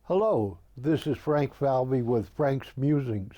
Hello, this is Frank Falvey with Frank's Musings.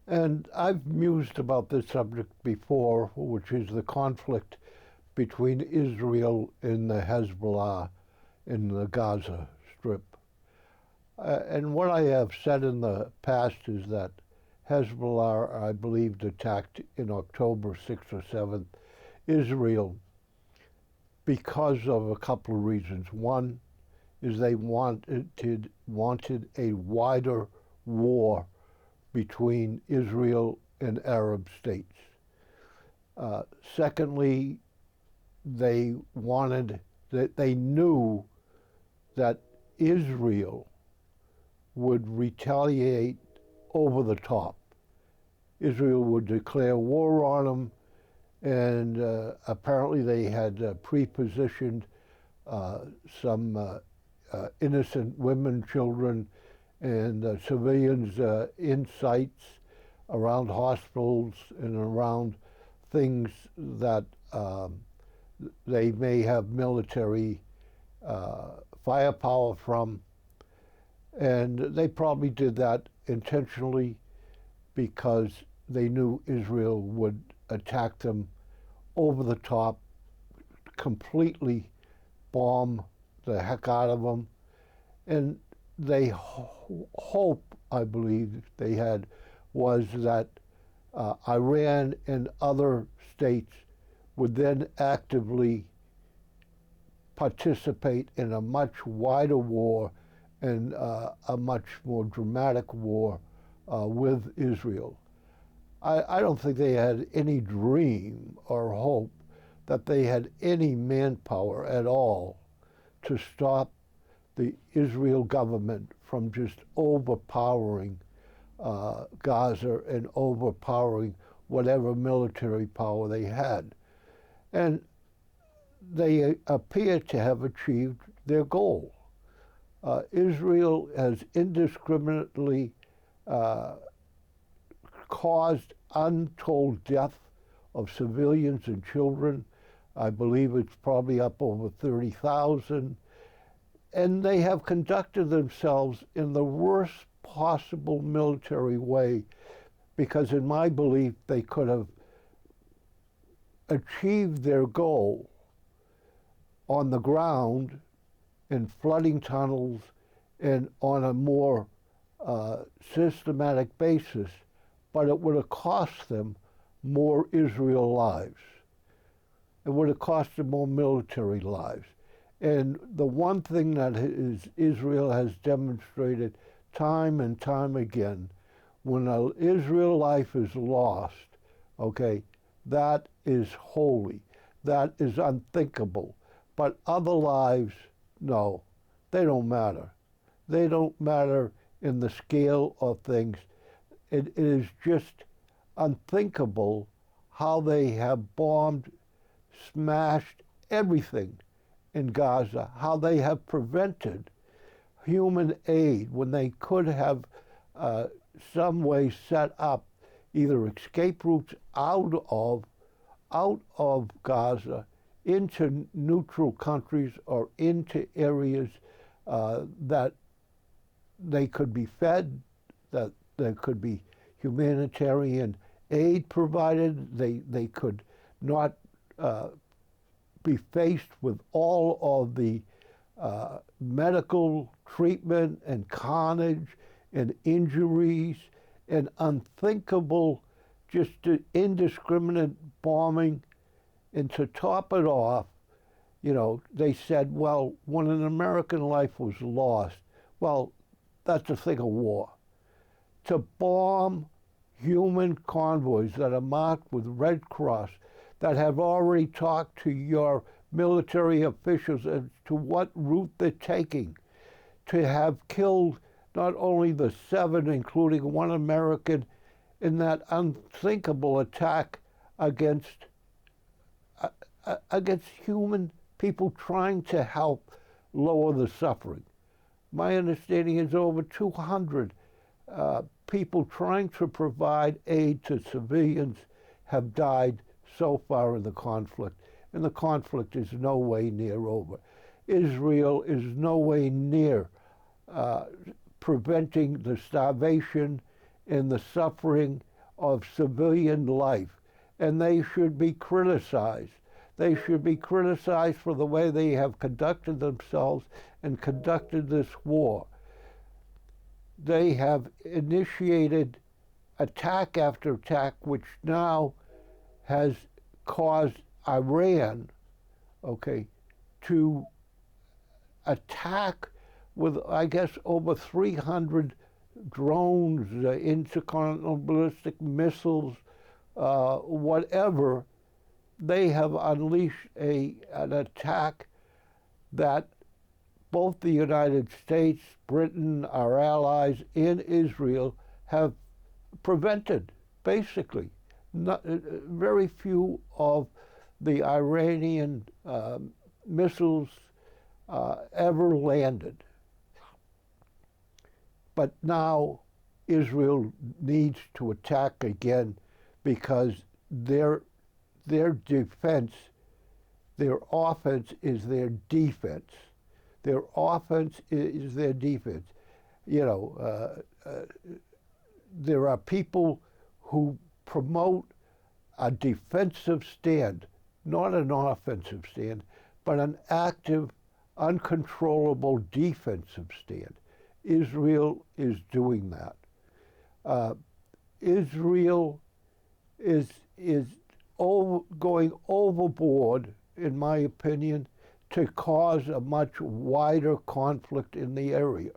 And I've mused about this subject before, which is the conflict between Israel and the Hezbollah in the Gaza Strip. And what I have said in the past is that Hezbollah, I believe, attacked in October 6th or 7th Israel because of a couple of reasons. One is they wanted a wider war between Israel and Arab states. Secondly, they knew that Israel would retaliate over the top. Israel would declare war on them, and apparently they had pre-positioned some innocent women, children, and civilians in sites around hospitals and around things that they may have military firepower from. And they probably did that intentionally because they knew Israel would attack them over the top, completely bomb the heck out of them. And they hope, I believe they had, was that Iran and other states would then actively participate in a much wider war and a much more dramatic war with Israel. I don't think they had any dream or hope that they had any manpower at all to stop the Israel government from just overpowering Gaza and overpowering whatever military power they had. And they appear to have achieved their goal. Israel has indiscriminately caused untold death of civilians and children. I believe it's probably up over 30,000. And they have conducted themselves in the worst possible military way, because in my belief they could have achieved their goal on the ground in flooding tunnels and on a more systematic basis, but it would have cost them more Israel lives. It would have cost them more military lives. And the one thing that Israel has demonstrated time and time again, when an Israel life is lost, okay, that is holy. That is unthinkable. But other lives, no, they don't matter. They don't matter in the scale of things. It is just unthinkable how they have bombed, smashed everything in Gaza, how they have prevented human aid when they could have some way set up either escape routes out of Gaza into neutral countries or into areas that they could be fed, that there could be humanitarian aid provided. They could not be faced with all of the medical treatment and carnage and injuries and unthinkable, just indiscriminate bombing. And to top it off, you know, they said, well, when an American life was lost, well, that's a thing of war. To bomb human convoys that are marked with Red Cross, that have already talked to your military officials as to what route they're taking, to have killed not only the 7, including 1 American, in that unthinkable attack against human people trying to help lower the suffering. My understanding is over 200 people trying to provide aid to civilians have died so far in the conflict, and the conflict is no way near over. Israel is no way near preventing the starvation and the suffering of civilian life. And they should be criticized. They should be criticized for the way they have conducted themselves and conducted this war. They have initiated attack after attack, which now has caused Iran, okay, to attack with, I guess, over 300 drones, intercontinental ballistic missiles, whatever. They have unleashed an attack that both the United States, Britain, our allies, and Israel have prevented, basically. Very few of the Iranian missiles ever landed. But now Israel needs to attack again because their defense, their offense is their defense. Their offense is their defense. You know, there are people who promote a defensive stand, not an offensive stand, but an active, uncontrollable defensive stand. Israel is doing that. Israel is going overboard, in my opinion, to cause a much wider conflict in the area.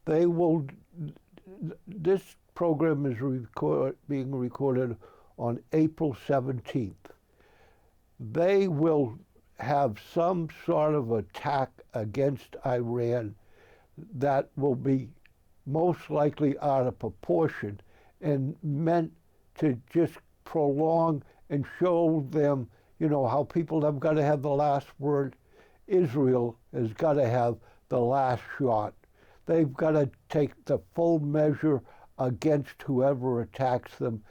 They will. This program is being recorded on April 17th. They will have some sort of attack against Iran that will be most likely out of proportion and meant to just prolong and show them, you know, how people have got to have the last word. Israel has got to have the last shot. They've got to take the full measure against whoever attacks them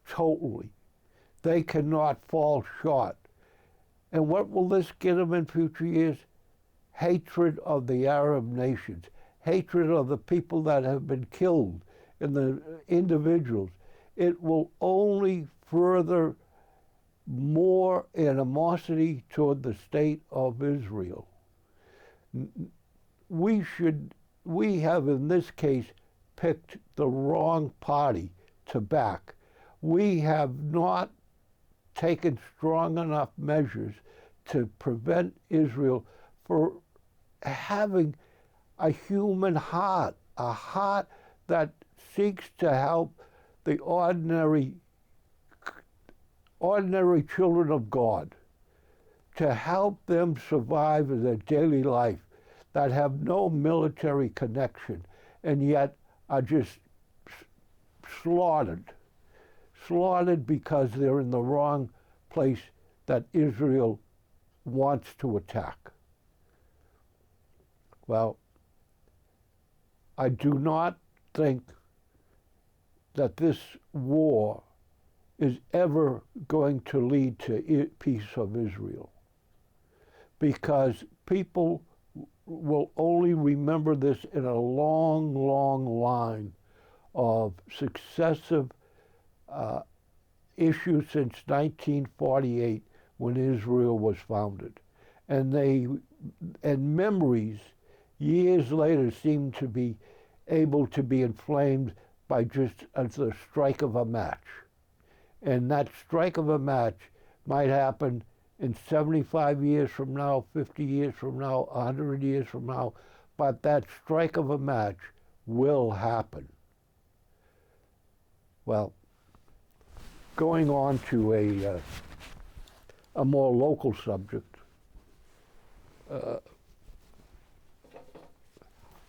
totally. They cannot fall short. And what will this get them in future years? Hatred of the Arab nations, hatred of the people that have been killed and the individuals. It will only further more animosity toward the state of Israel. We have in this case picked the wrong party to back. We have not taken strong enough measures to prevent Israel for having a human heart, a heart that seeks to help the ordinary children of God, to help them survive in their daily life, that have no military connection and yet are just slaughtered because they're in the wrong place that Israel wants to attack. Well, I do not think that this war is ever going to lead to peace of Israel, because people will only remember this in a long, long line of successive issues since 1948, when Israel was founded. And memories years later seem to be able to be inflamed by just the strike of a match. And that strike of a match might happen in 75 years from now, 50 years from now, 100 years from now, but that strike of a match will happen. Well, going on to a more local subject,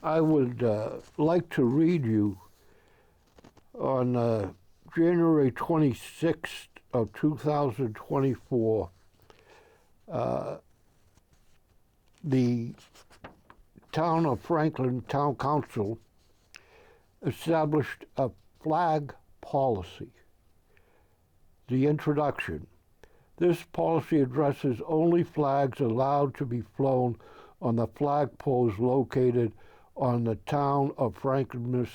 I would like to read you on January 26th of 2024, the town of Franklin Town Council established a flag policy. The introduction. This policy addresses only flags allowed to be flown on the flagpoles located on the Town of Franklin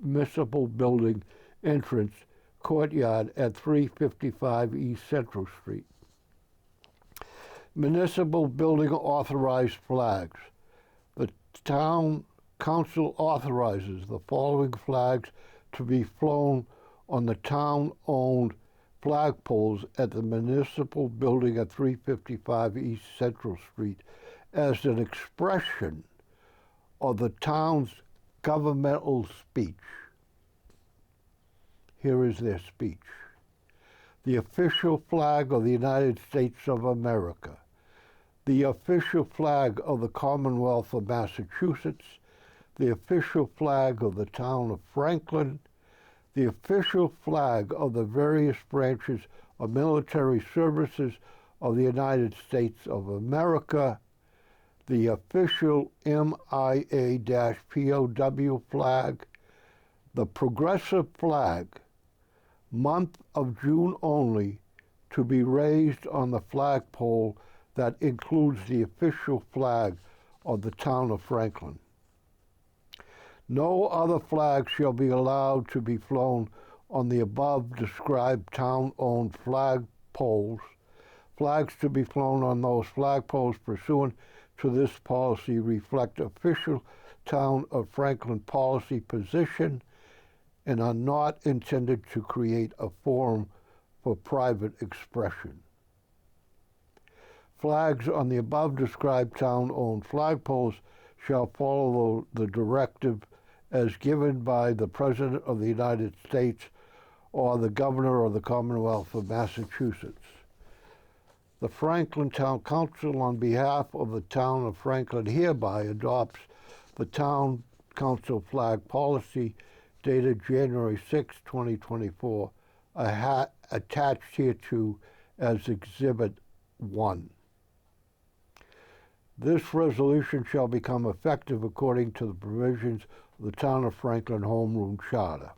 Municipal Building entrance courtyard at 355 East Central Street. Municipal building authorized flags. The Town Council authorizes the following flags to be flown on the town-owned flagpoles at the municipal building at 355 East Central Street as an expression of the town's governmental speech. Here is their speech. The official flag of the United States of America, the official flag of the Commonwealth of Massachusetts, the official flag of the town of Franklin, the official flag of the various branches of military services of the United States of America, the official MIA-POW flag, the progressive flag, month of June only, to be raised on the flagpole that includes the official flag of the town of Franklin. No other flag shall be allowed to be flown on the above described town-owned flagpoles. Flags to be flown on those flagpoles pursuant to this policy reflect official town of Franklin policy position and are not intended to create a forum for private expression. Flags on the above described town-owned flagpoles shall follow the directive as given by the President of the United States or the Governor of the Commonwealth of Massachusetts. The Franklin Town Council, on behalf of the town of Franklin, hereby adopts the Town Council flag policy dated January 6, 2024, attached hereto as Exhibit 1. This resolution shall become effective according to the provisions of the Town of Franklin Home Rule Charter.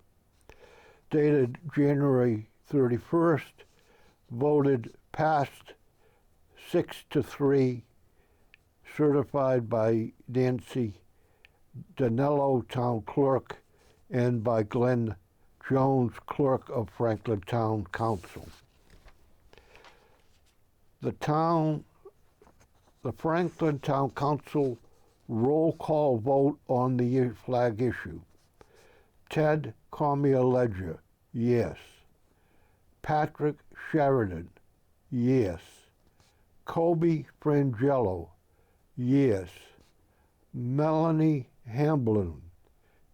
Dated January 31st, voted passed 6-3, certified by Nancy Danello, Town Clerk, and by Glenn Jones, Clerk of Franklin Town Council. The Franklin Town Council roll call vote on the flag issue. Ted Cormier-Ledger, yes. Patrick Sheridan, yes. Kobe Frangello, yes. Melanie Hamblin,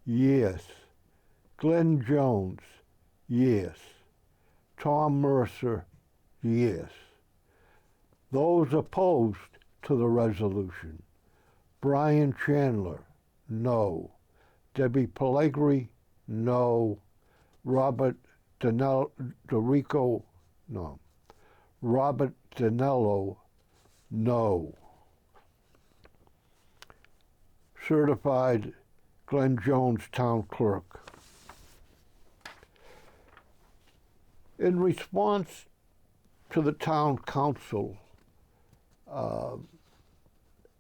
yes. Glenn Jones, yes. Tom Mercer, yes. Those opposed to the resolution: Brian Chandler, no. Debbie Pellegrini, no. Robert DeRico, no. Robert Danello, no. Certified Glenn Jones, Town Clerk. In response to the Town Council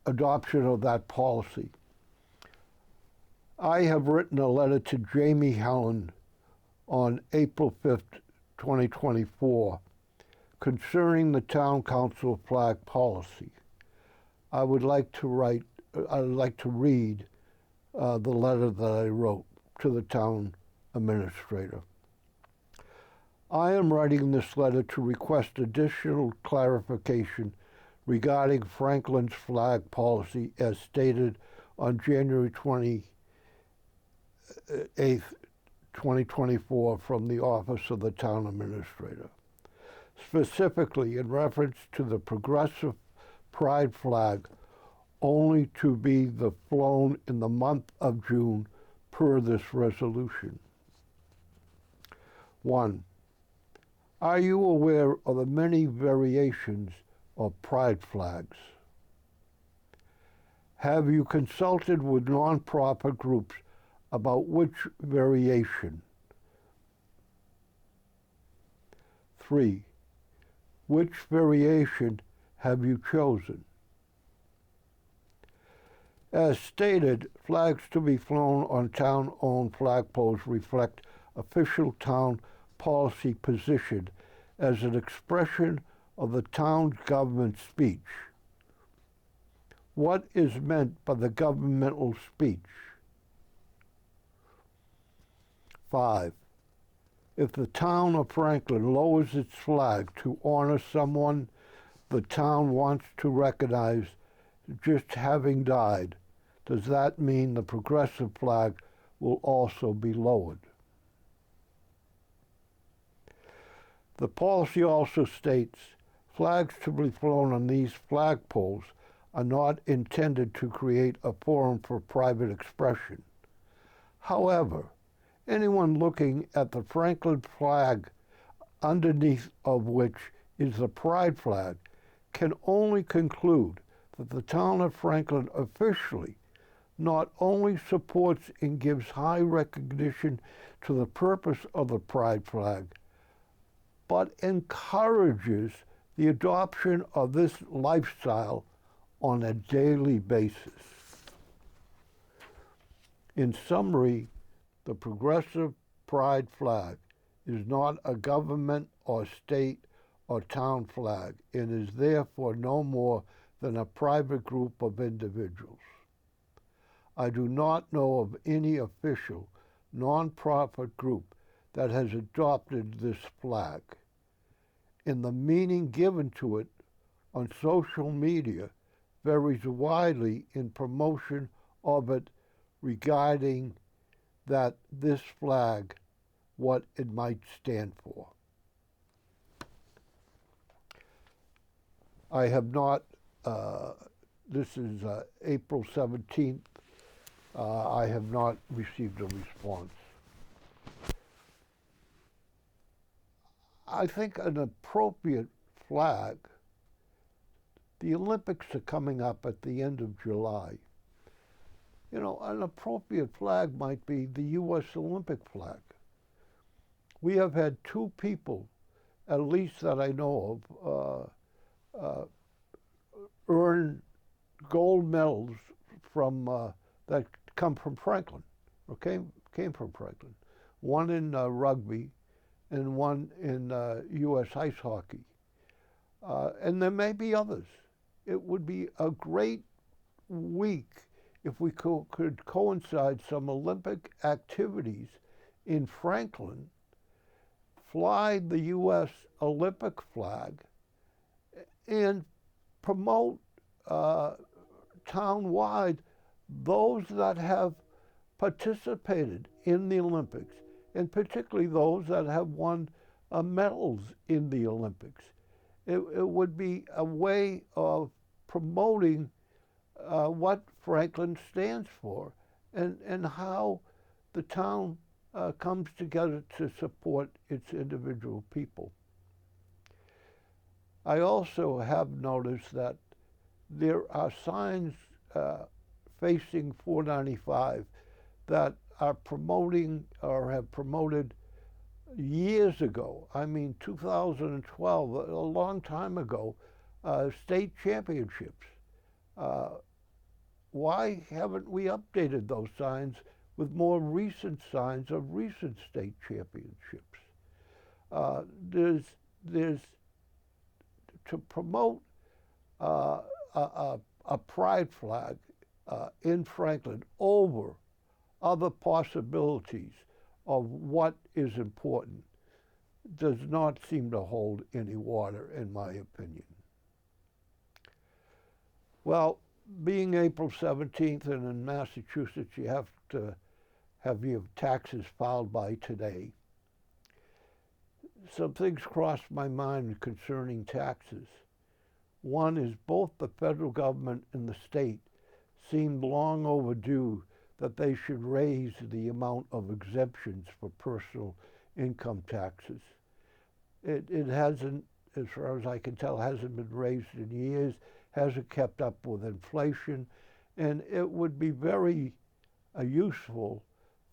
adoption of that policy, I have written a letter to Jamie Helen on April 5th, 2024, concerning the Town Council flag policy. I'd like to read the letter that I wrote to the town administrator. I am writing this letter to request additional clarification regarding Franklin's flag policy as stated on January 28th, 2024 from the Office of the Town Administrator. Specifically in reference to the progressive pride flag only to be flown in the month of June per this resolution. 1. Are you aware of the many variations of pride flags? Have you consulted with nonprofit groups about which variation? 3. Which variation have you chosen? As stated, flags to be flown on town-owned flagpoles reflect official town policy position as an expression of the town's government speech. What is meant by the governmental speech? 5. If the town of Franklin lowers its flag to honor someone the town wants to recognize just having died, does that mean the progressive flag will also be lowered? The policy also states flags to be flown on these flagpoles are not intended to create a forum for private expression. However, anyone looking at the Franklin flag, underneath of which is the pride flag, can only conclude that the town of Franklin officially not only supports and gives high recognition to the purpose of the pride flag, but encourages the adoption of this lifestyle on a daily basis. In summary, the progressive pride flag is not a government or state or town flag and is therefore no more than a private group of individuals. I do not know of any official, non-profit group that has adopted this flag, and the meaning given to it on social media varies widely in promotion of it regarding that this flag, what it might stand for. I have not, this is April 17th, I have not received a response. I think an appropriate flag, the Olympics are coming up at the end of July. You know, an appropriate flag might be the U.S. Olympic flag. We have had two people, at least that I know of, earn gold medals from that come from Franklin, or came from Franklin. One in rugby and one in U.S. ice hockey. And there may be others. It would be a great week if we could coincide some Olympic activities in Franklin, fly the U.S. Olympic flag, and promote town-wide those that have participated in the Olympics, and particularly those that have won medals in the Olympics. It would be a way of promoting what Franklin stands for and how the town comes together to support its individual people. I also have noticed that there are signs facing 495 that are promoting or have promoted years ago, I mean 2012, a long time ago, state championships. Why haven't we updated those signs with more recent signs of recent state championships? There's to promote a pride flag in Franklin over other possibilities of what is important does not seem to hold any water, in my opinion. Well, being April 17th, and in Massachusetts you have to have your taxes filed by today, some things crossed my mind concerning taxes. One is both the federal government and the state seemed long overdue that they should raise the amount of exemptions for personal income taxes. It hasn't, as far as I can tell, hasn't been raised in years, hasn't kept up with inflation, and it would be very useful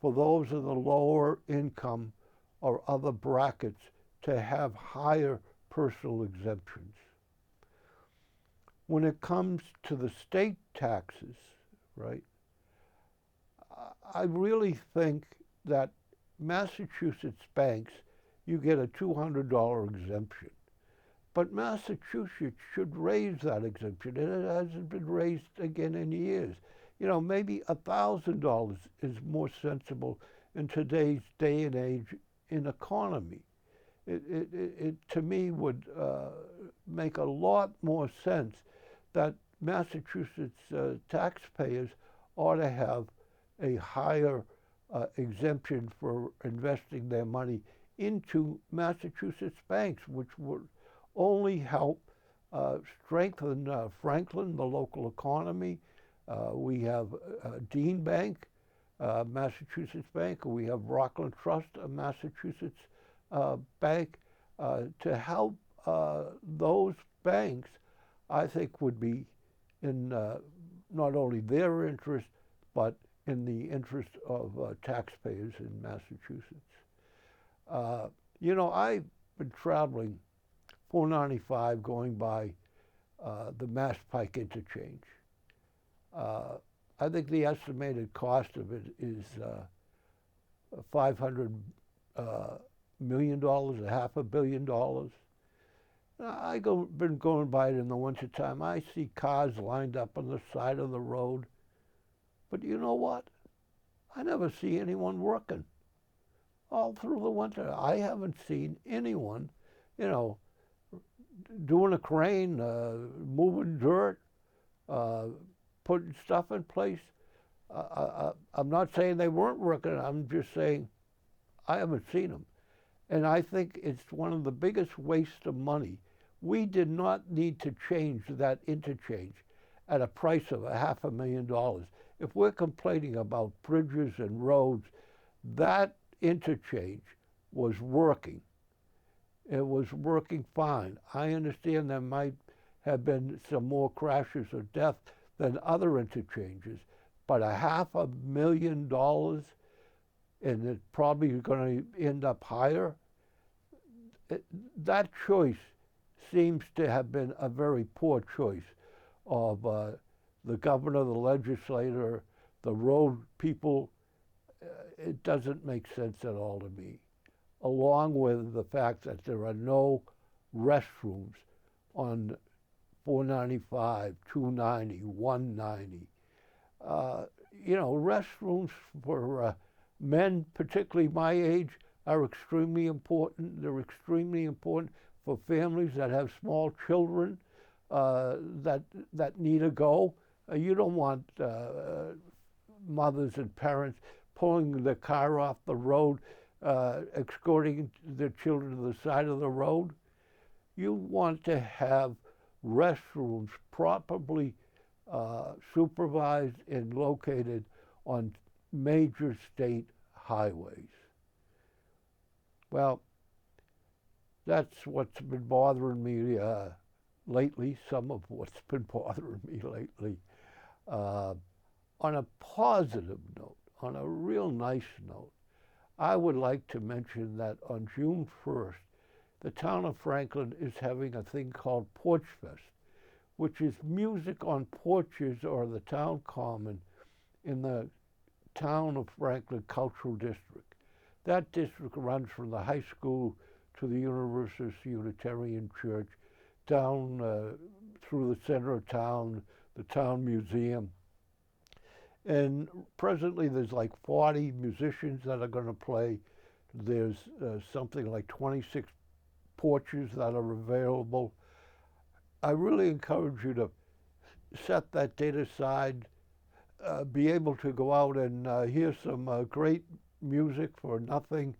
for those of the lower income or other brackets to have higher personal exemptions. When it comes to the state taxes, right? I really think that Massachusetts banks, you get a $200 exemption. But Massachusetts should raise that exemption. It hasn't been raised again in years. You know, maybe $1,000 is more sensible in today's day and age in economy. It to me would make a lot more sense that Massachusetts taxpayers ought to have a higher exemption for investing their money into Massachusetts banks, which would only help strengthen Franklin, the local economy. We have Dean Bank, Massachusetts Bank. We have Rockland Trust, a Massachusetts bank. To help those banks, I think would be in not only their interest, but in the interest of taxpayers in Massachusetts. You know, I've been traveling 495 going by the Mass Pike interchange. I think the estimated cost of it is $500 million, $500 million. I've been going by it in the wintertime. I see cars lined up on the side of the road. But you know what? I never see anyone working all through the winter. I haven't seen anyone, you know, doing a crane, moving dirt, putting stuff in place. I'm not saying they weren't working. I'm just saying I haven't seen them. And I think it's one of the biggest wastes of money. We did not need to change that interchange at a price of $500,000. If we're complaining about bridges and roads, that interchange was working. It was working fine. I understand there might have been some more crashes or deaths than other interchanges, but $500,000, and it's probably going to end up higher. That choice seems to have been a very poor choice of the governor, the legislator, the road people. It doesn't make sense at all to me, along with the fact that there are no restrooms on 495, 290, 190. You know, restrooms for men, particularly my age, are extremely important. They're extremely important for families that have small children that need to go. You don't want mothers and parents pulling the car off the road, escorting their children to the side of the road. You want to have restrooms properly supervised and located on major state highways. Well, that's what's been bothering me lately, some of what's been bothering me lately. On a positive note, on a real nice note, I would like to mention that on June 1st, the town of Franklin is having a thing called Porch Fest, which is music on porches or the town common in the town of Franklin Cultural District. That district runs from the high school to the Universalist Unitarian Church, down through the center of town, the town museum. And presently there's like 40 musicians that are going to play. There's something like 26 porches that are available. I really encourage you to set that date aside, be able to go out and hear some great music for nothing,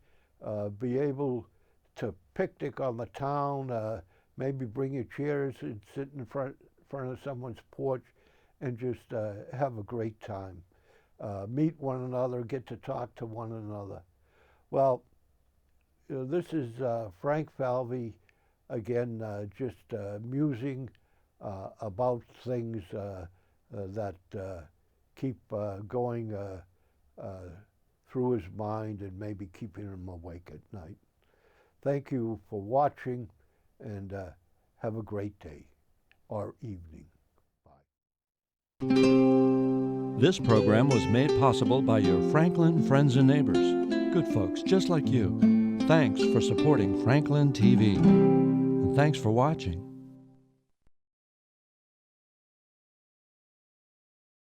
be able to picnic on the town, maybe bring your chairs and sit in front of someone's porch and just have a great time. Meet one another, get to talk to one another. Well, you know, this is Frank Falvey again, just musing about things that keep going through his mind and maybe keeping him awake at night. Thank you for watching, and have a great day or evening. Bye. This program was made possible by your Franklin friends and neighbors, good folks just like you. Thanks for supporting Franklin TV. And thanks for watching.